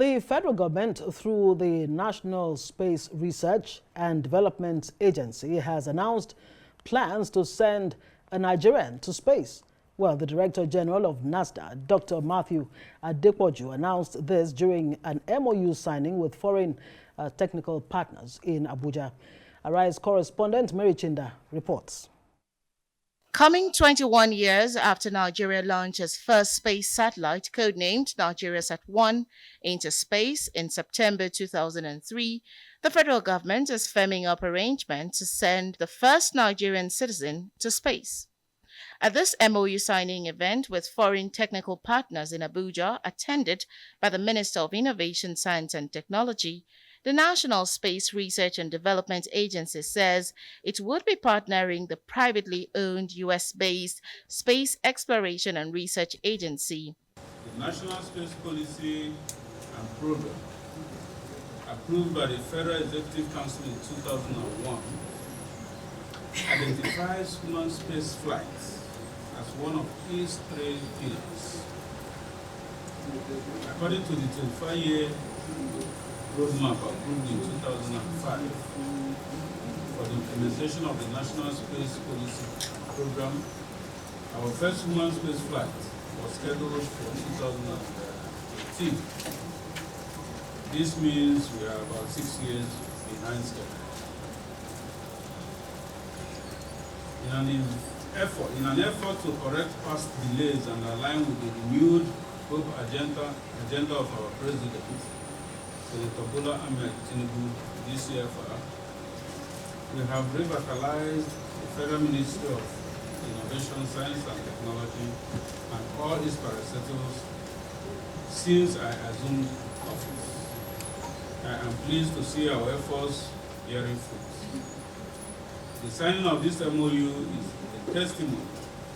The federal government, through the National Space Research and Development Agency, has announced plans to send a Nigerian to space. Well, the Director General of NASDA, Dr. Matthew Adepoju, announced this during an MOU signing with foreign technical partners in Abuja. Arise correspondent Mary Chinda reports. Coming 21 years after Nigeria launched its first space satellite, codenamed NigeriaSat-1, into space in September 2003, the federal government is firming up arrangements to send the first Nigerian citizen to space. At this MOU signing event with foreign technical partners in Abuja, attended by the Minister of Innovation, Science and Technology, the National Space Research and Development Agency says it would be partnering the privately owned US-based Space Exploration and Research Agency. The National Space Policy and Program, approved by the Federal Executive Council in 2001, identifies human space flights as one of its three pillars. According to the 25-year roadmap approved in 2005 for the implementation of the National Space Policy Program, our first human space flight was scheduled for 2018. This means we are about 6 years behind schedule. In an effort to correct past delays and align with the renewed hope agenda of our President, Senator Bola Ahmed Tinubu, DCFR, we have revitalized the Federal Ministry of Innovation, Science and Technology and all its parastatals since I assumed office. I am pleased to see our efforts bearing fruit. The signing of this MOU is a testimony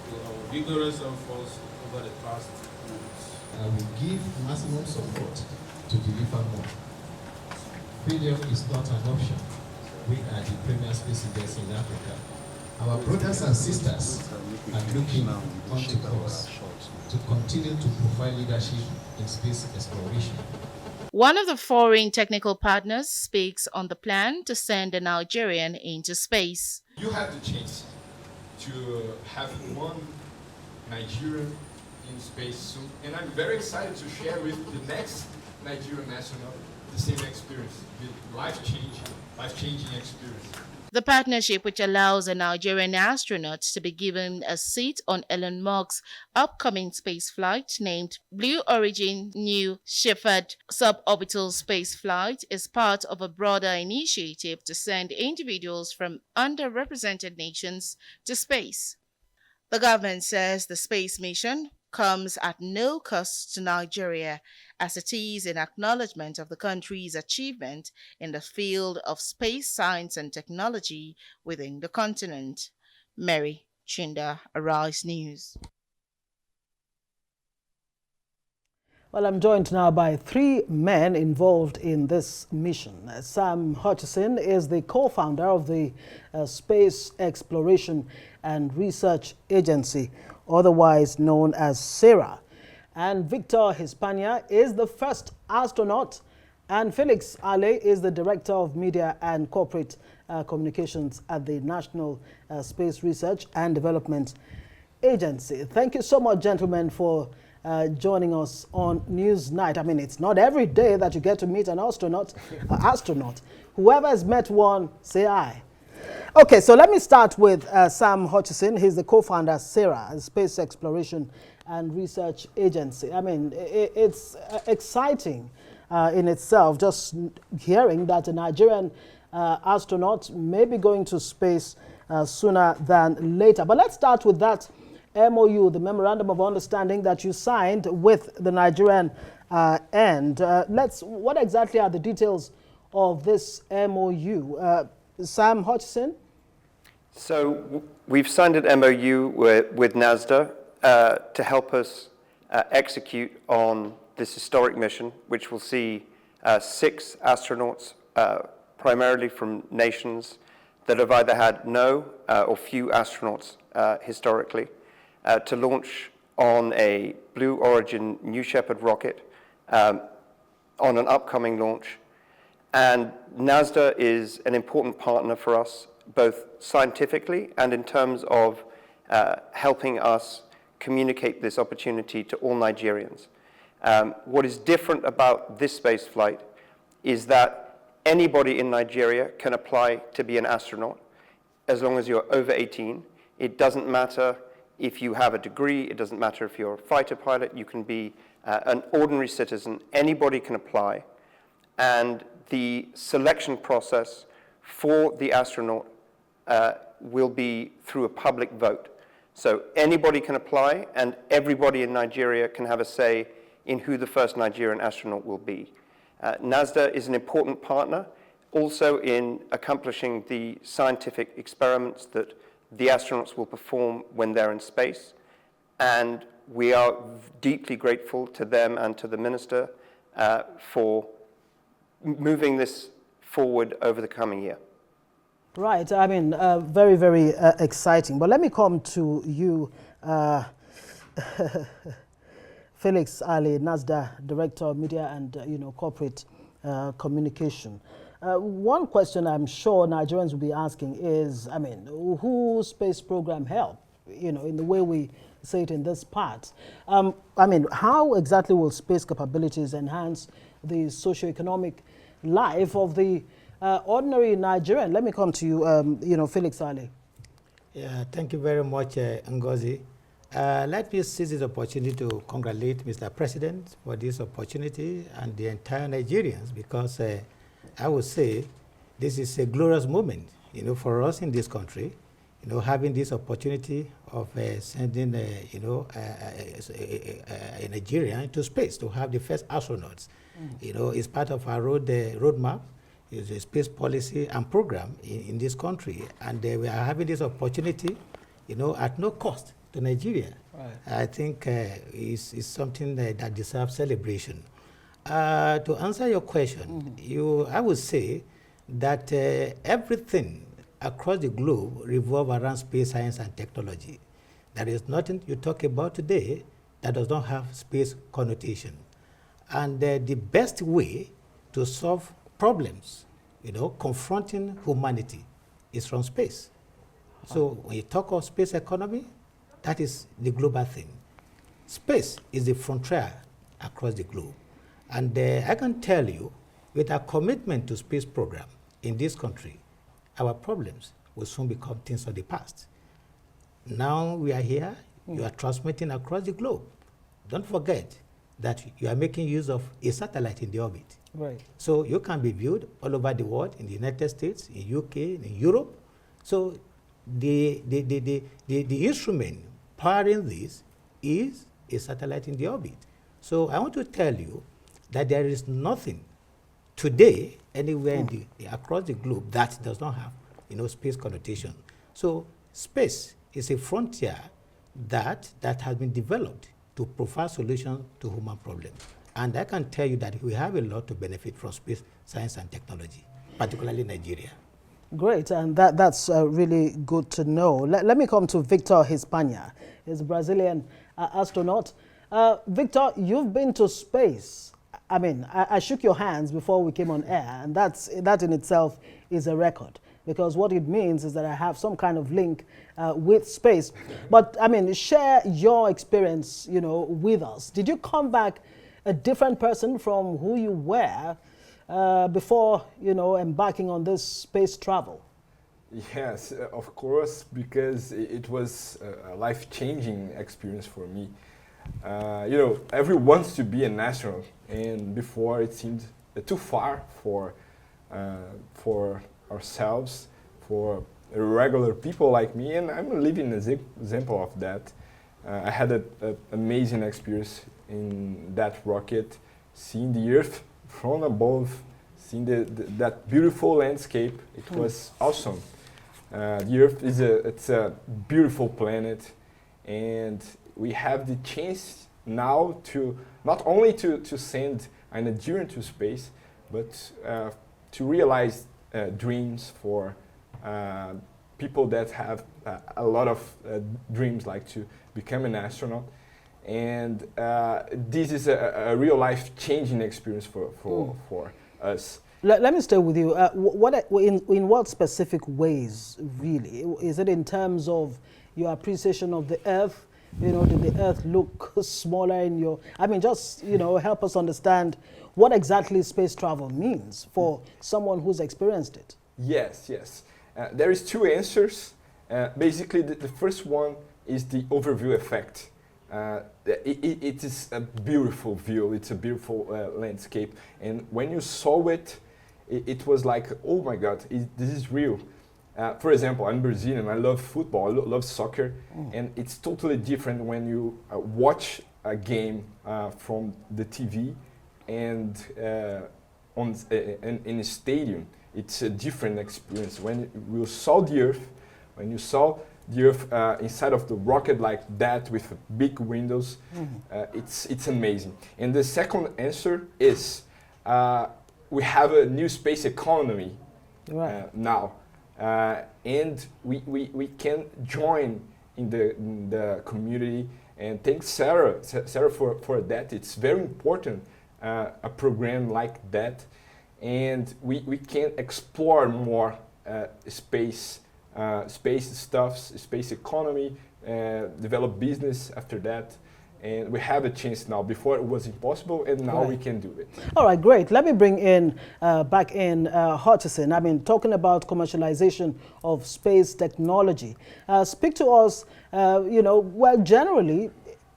to our vigorous efforts over the past months. I will give maximum support to deliver more. Failure is not an option. We are the premier space agency in Africa. Our brothers and sisters are looking onto us to continue to provide leadership in space exploration. One of the foreign technical partners speaks on the plan to send a Nigerian into space. You have the chance to have one Nigerian in space soon, and I'm very excited to share with the next Nigerian astronaut the same experience, the life-changing experience. The partnership, which allows a Nigerian astronaut to be given a seat on Elon Musk's upcoming space flight named Blue Origin New Shepard suborbital space flight, is part of a broader initiative to send individuals from underrepresented nations to space. The government says the space mission comes at no cost to Nigeria, as it is in acknowledgement of the country's achievement in the field of space science and technology within the continent. Mary Chinda, Arise News. Well, I'm joined now by three men involved in this mission. Sam Hutchison is the co-founder of the Space Exploration and Research Agency, otherwise known as SARA. And Victor Hespana is the first astronaut, and Felix Ale is the Director of Media and Corporate Communications at the National Space Research and Development Agency. Thank you so much, gentlemen, for joining us on Newsnight. I mean, it's not every day that you get to meet an astronaut. Whoever has met one, say aye. Okay, so let me start with Sam Hutchison. He's the co-founder of SARA, Space Exploration and Research Agency. I mean, it's exciting in itself, just hearing that a Nigerian astronaut may be going to space sooner than later. But let's start with that MOU, the Memorandum of Understanding that you signed with the Nigerian end. What exactly are the details of this MOU? Sam Hutchison? So we've signed an MOU with NASDA to help us execute on this historic mission, which will see 6 astronauts, primarily from nations that have either had no or few astronauts historically, to launch on a Blue Origin New Shepard rocket on an upcoming launch. And NASDA is an important partner for us, both scientifically and in terms of helping us communicate this opportunity to all Nigerians. What is different about this space flight is that anybody in Nigeria can apply to be an astronaut as long as you're over 18. It doesn't matter if you have a degree, it doesn't matter if you're a fighter pilot, you can be an ordinary citizen, anybody can apply. And the selection process for the astronaut will be through a public vote. So anybody can apply, and everybody in Nigeria can have a say in who the first Nigerian astronaut will be. NASDA is an important partner also in accomplishing the scientific experiments that the astronauts will perform when they're in space. And we are deeply grateful to them and to the minister for moving this forward over the coming year. Right, I mean, very, very exciting. But let me come to you, Felix Ali, NASDA Director of Media and Corporate Communication. One question I'm sure Nigerians will be asking is, I mean, whose space program help, in the way we say it in this part? I mean, how exactly will space capabilities enhance the socioeconomic life of the ordinary Nigerian? Let me come to you, Felix Ali. Yeah, thank you very much, Ngozi. Let me seize this opportunity to congratulate Mr. President for this opportunity and the entire Nigerians, because I would say this is a glorious moment, for us in this country, having this opportunity of sending, a Nigerian into space to have the first astronauts. It's part of our roadmap. It's a space policy and program in this country, and we are having this opportunity, at no cost to Nigeria. Right. I think is something that deserves celebration. To answer your question, I would say that everything across the globe revolves around space science and technology. There is nothing you talk about today that does not have space connotation. And the best way to solve problems, confronting humanity is from space. So when you talk of space economy, that is the global thing. Space is the frontier across the globe. And I can tell you, with our commitment to space program in this country, our problems will soon become things of the past. Now we are here, you are transmitting across the globe. Don't forget that you are making use of a satellite in the orbit. Right. So you can be viewed all over the world, in the United States, in UK, in Europe. So the instrument powering this is a satellite in the orbit. So I want to tell you that there is nothing today anywhere across the globe that does not have space connotation. So space is a frontier that has been developed to provide solutions to human problems. And I can tell you that we have a lot to benefit from space science and technology, particularly Nigeria. Great, and that's really good to know. Let me come to Victor Hespana. He's a Brazilian astronaut. Victor, you've been to space. I mean, I shook your hands before we came on air, and that in itself is a record, because what it means is that I have some kind of link with space. But I mean, share your experience, with us. Did you come back a different person from who you were before, embarking on this space travel? Yes, of course, because it was a life-changing experience for me. Everyone wants to be an astronaut, and before it seemed too far for ourselves, for regular people like me, and I'm a living example of that. I had an amazing experience in that rocket, seeing the Earth from above, seeing that beautiful landscape. It was awesome. The Earth it's a beautiful planet, and we have the chance now to not only to send a Nigerian to space, but to realize dreams for people that have a lot of dreams, like to become an astronaut. And this is a real life changing experience for us. Let me stay with you. In what specific ways, really? Is it in terms of your appreciation of the Earth? You know, did the Earth look smaller in your... I mean, just, you know, help us understand what exactly space travel means for someone who's experienced it. Yes. There is two answers. Basically, the first one is the overview effect. It is a beautiful view. It's a beautiful landscape. And when you saw it, it was like, oh my God, this is real. For example, I'm Brazilian. I love football. I love soccer. And it's totally different when you watch a game from the TV and in a stadium. It's a different experience. When you saw the Earth, inside of the rocket like that with big windows, it's amazing. And the second answer is we have a new space economy now. And we can join in the community, and thanks Sarah for that. It's very important, a program like that, and we can explore more space stuffs, space economy, develop business after that. And we have a chance now. Before it was impossible, and now we can do it. All right, great. Let me bring in back in Hutchison. I mean, talking about commercialization of space technology. Speak to us, you know, well, generally,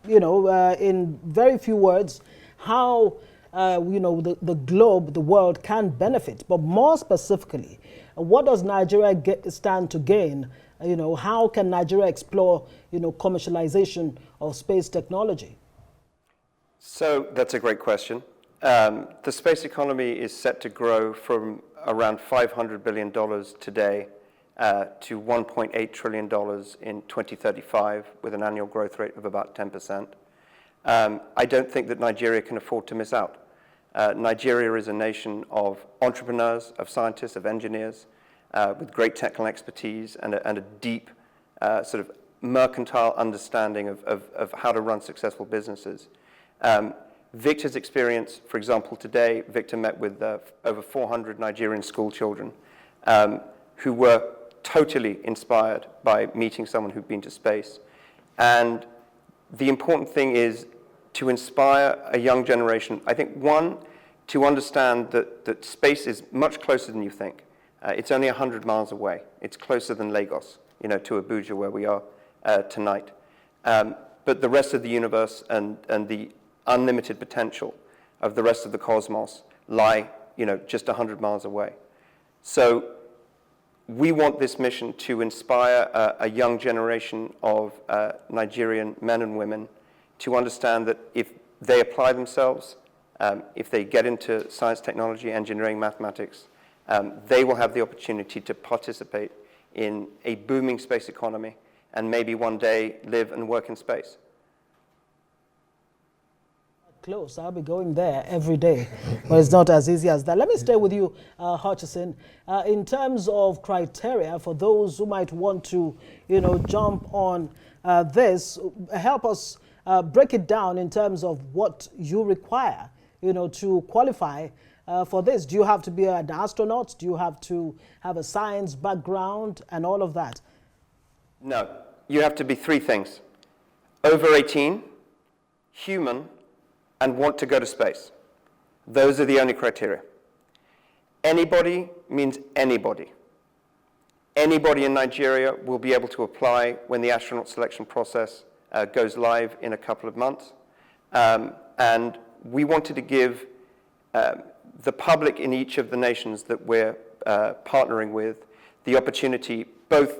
you know, in very few words, how, you know, the globe, the world can benefit. But more specifically, what does Nigeria stand to gain? You know, how can Nigeria explore, you know, commercialization of space technology? So that's a great question. The space economy is set to grow from around $500 billion today to $1.8 trillion in 2035 with an annual growth rate of about 10%. I don't think that Nigeria can afford to miss out. Nigeria is a nation of entrepreneurs, of scientists, of engineers, with great technical expertise and a deep sort of mercantile understanding of how to run successful businesses. Victor's experience, for example, today, Victor met with over 400 Nigerian school children who were totally inspired by meeting someone who'd been to space. And the important thing is to inspire a young generation. I think, one, to understand that space is much closer than you think. It's only 100 miles away. It's closer than Lagos, you know, to Abuja, where we are tonight. But the rest of the universe and the unlimited potential of the rest of the cosmos lie, you know, just 100 miles away. So we want this mission to inspire a young generation of Nigerian men and women to understand that if they apply themselves, if they get into science, technology, engineering, mathematics, they will have the opportunity to participate in a booming space economy and maybe one day live and work in space. Close. I'll be going there every day, but it's not as easy as that. Let me stay with you, Hutchison. In terms of criteria for those who might want to, you know, jump on this, help us break it down in terms of what you require, you know, to qualify for this. Do you have to be an astronaut? Do you have to have a science background and all of that? No. You have to be three things: over 18, human, and want to go to space. Those are the only criteria. Anybody means anybody. Anybody in Nigeria will be able to apply when the astronaut selection process goes live in a couple of months. And we wanted to give the public in each of the nations that we're partnering with the opportunity both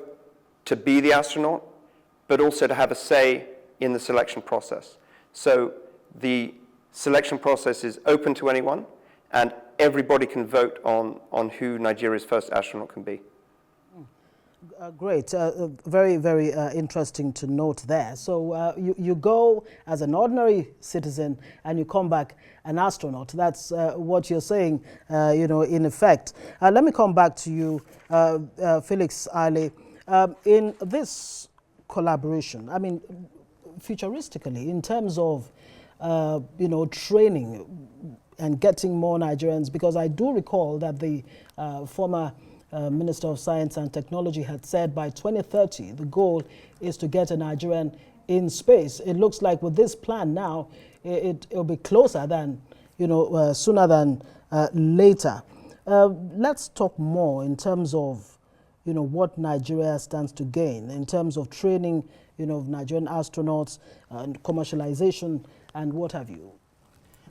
to be the astronaut, but also to have a say in the selection process. So the selection process is open to anyone, and everybody can vote on who Nigeria's first astronaut can be. Great. Very, very interesting to note there. So you go as an ordinary citizen and you come back an astronaut. That's what you're saying, you know, in effect. Let me come back to you, Felix Ali. In this collaboration, I mean, futuristically in terms of, training and getting more Nigerians? Because I do recall that the former Minister of Science and Technology had said by 2030, the goal is to get a Nigerian in space. It looks like with this plan now, it'll be closer than, sooner than later. Let's talk more in terms of, what Nigeria stands to gain in terms of training, of Nigerian astronauts and commercialization and what have you.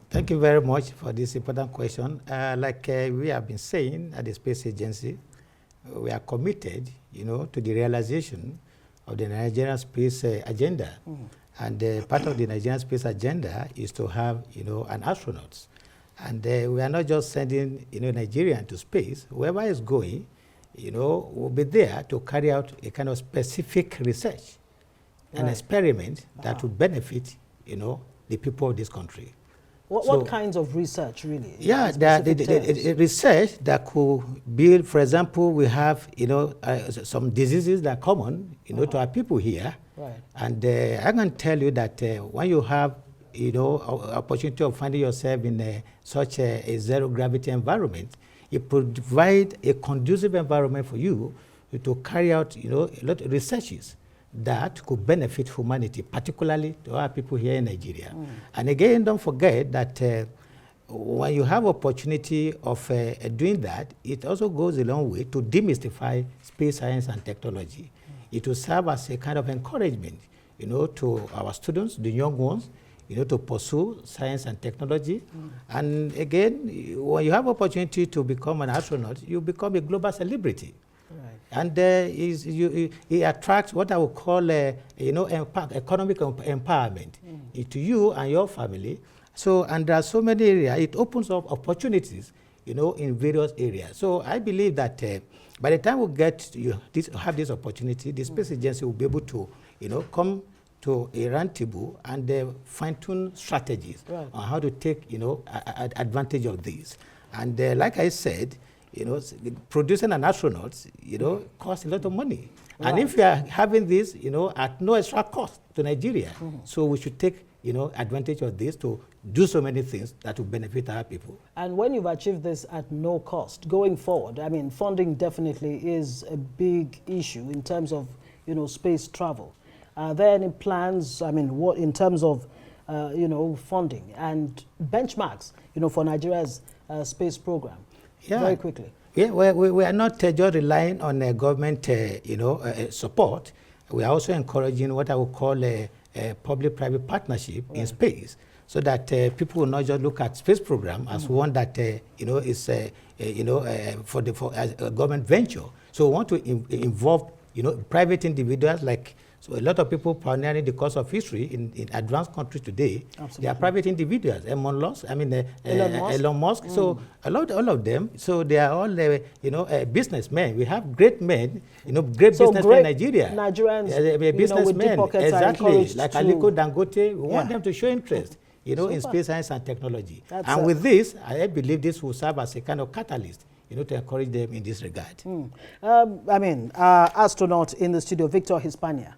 Thank you very much for this important question. Like we have been saying at the Space Agency, we are committed, to the realization of the Nigerian space agenda. And part of the Nigerian space agenda is to have, an astronaut. And we are not just sending, Nigerian to space. Whoever is going, will be there to carry out a kind of specific research, an experiment that will benefit, the people of this country. What kinds of research, really? Yeah, the research that could build, for example, we have, some diseases that are common, to our people here. Right. And I can tell you that when you have, opportunity of finding yourself in such a zero gravity environment, it provides a conducive environment for you to carry out, a lot of researches that could benefit humanity, particularly to our people here in Nigeria. And again, don't forget that when you have opportunity of doing that, it also goes a long way to demystify space science and technology. It will serve as a kind of encouragement, to our students, the young ones, to pursue science and technology. And again, when you have opportunity to become an astronaut, you become a global celebrity. Right. And it attracts what I would call, economic empowerment to you and your family. So, and there are so many areas, it opens up opportunities, in various areas. So I believe that by the time we get have this opportunity, the Space Agency will be able to, come to a round table and fine-tune strategies on how to take, advantage of this. And like I said, producing an astronaut, costs a lot of money. Right. And if we are having this, at no extra cost to Nigeria, so we should take, advantage of this to do so many things that will benefit our people. And when you've achieved this at no cost, going forward, I mean, funding definitely is a big issue in terms of, space travel. Are there any plans, I mean, what in terms of, funding and benchmarks, for Nigeria's space program? Yeah. Very quickly. Yeah, we are not just relying on government, support. We are also encouraging what I would call a public-private partnership in space, so that people will not just look at space program as one that, is, for a government venture. So we want to involve, private individuals like. So a lot of people pioneering the course of history in advanced countries today, they are private individuals. Elon Musk. So all of them. So they are all businessmen. We have great men, great businessmen in Nigeria. Nigerians, businessmen, exactly, like Aliko Dangote. We want them to show interest, in space science and technology. And with this, I believe this will serve as a kind of catalyst, to encourage them in this regard. Astronaut in the studio, Victor Hespana.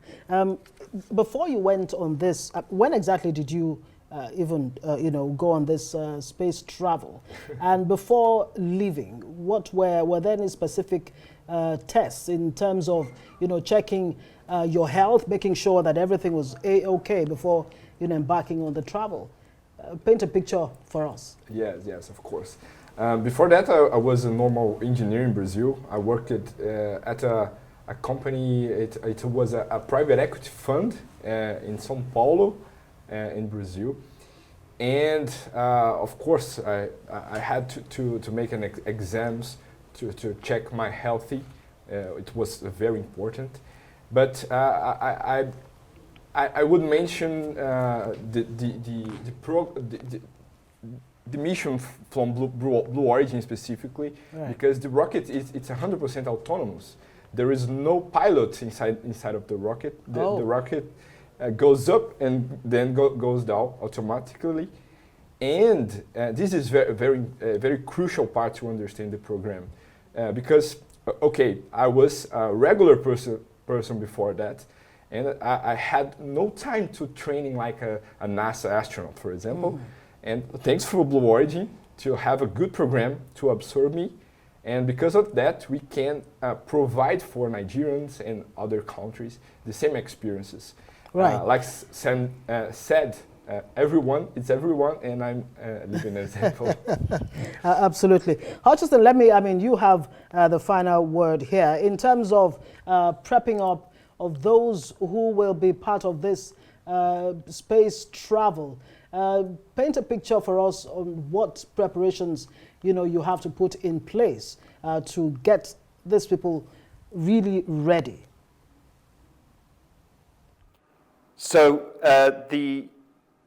Before you went on this, when exactly did you even, go on this space travel? And before leaving, were there any specific tests in terms of, checking your health, making sure that everything was okay before, embarking on the travel? Paint a picture for us. Yes, of course. Before that, I was a normal engineer in Brazil. I worked at a company, it was a private equity fund in São Paulo, in Brazil. And of course, I had to make an exams to check my healthy. It was very important. But I would mention the mission from Blue Origin specifically, because the rocket it's 100% autonomous. There is no pilot inside of the rocket. The rocket goes up and then goes down automatically, and this is very crucial part to understand the program, because I was a regular person before that, And I had no time to training like a NASA astronaut, for example. And thanks for Blue Origin to have a good program to absorb me. And because of that, we can provide for Nigerians and other countries the same experiences. Right. Like Sam said, everyone, it's everyone, and I'm living an example. Absolutely. Hutchison, you have the final word here. In terms of prepping up of those who will be part of this space travel, paint a picture for us on what preparations you have to put in place to get these people really ready. So the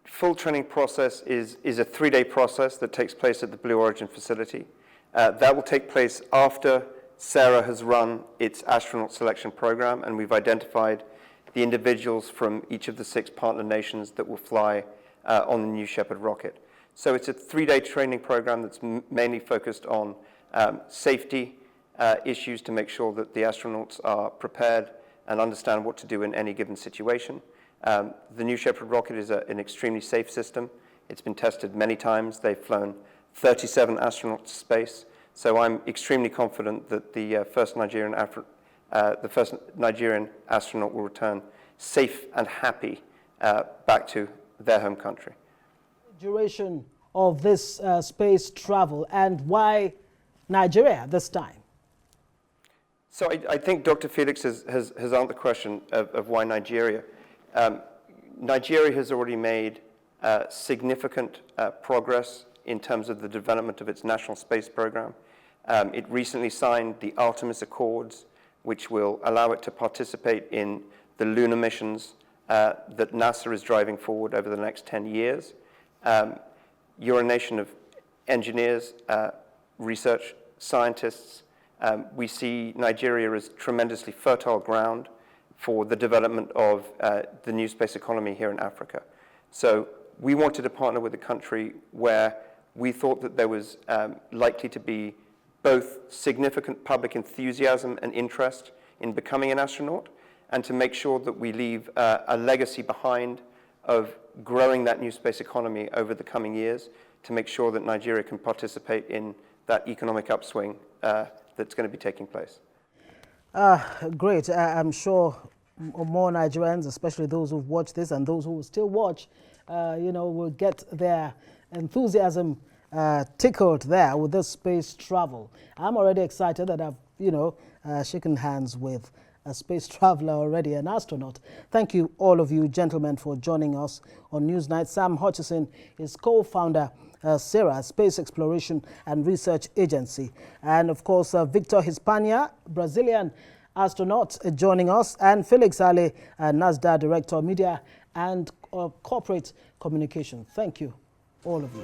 full training process is a 3-day process that takes place at the Blue Origin facility. That will take place after Sarah has run its astronaut selection program, and we've identified the individuals from each of the 6 partner nations that will fly on the New Shepard rocket. So it's a 3-day training program that's mainly focused on safety issues to make sure that the astronauts are prepared and understand what to do in any given situation. The New Shepard rocket is an extremely safe system. It's been tested many times. They've flown 37 astronauts to space. So I'm extremely confident that the first Nigerian astronaut will return safe and happy back to their home country. Duration of this space travel, and why Nigeria this time? So I think Dr. Felix has answered the question of why Nigeria. Nigeria has already made significant progress in terms of the development of its national space program. It recently signed the Artemis Accords, which will allow it to participate in the lunar missions that NASA is driving forward over the next 10 years. You're a nation of engineers, research scientists. We see Nigeria as tremendously fertile ground for the development of the new space economy here in Africa. So we wanted to partner with a country where we thought that there was likely to be both significant public enthusiasm and interest in becoming an astronaut, and to make sure that we leave a legacy behind of growing that new space economy over the coming years, to make sure that Nigeria can participate in that economic upswing that's going to be taking place. Great. I'm sure more Nigerians, especially those who've watched this and those who will still watch, will get their enthusiasm tickled there with this space travel. I'm already excited that I've, shaken hands with a space traveler already, an astronaut. Thank you, all of you gentlemen, for joining us on Newsnight. Sam Hutchison is co-founder SERA, Space Exploration and Research Agency. And of course, Victor Hespana, Brazilian astronaut, joining us, and Felix Ale, NASDA Director of Media and Corporate Communication. Thank you, all of you.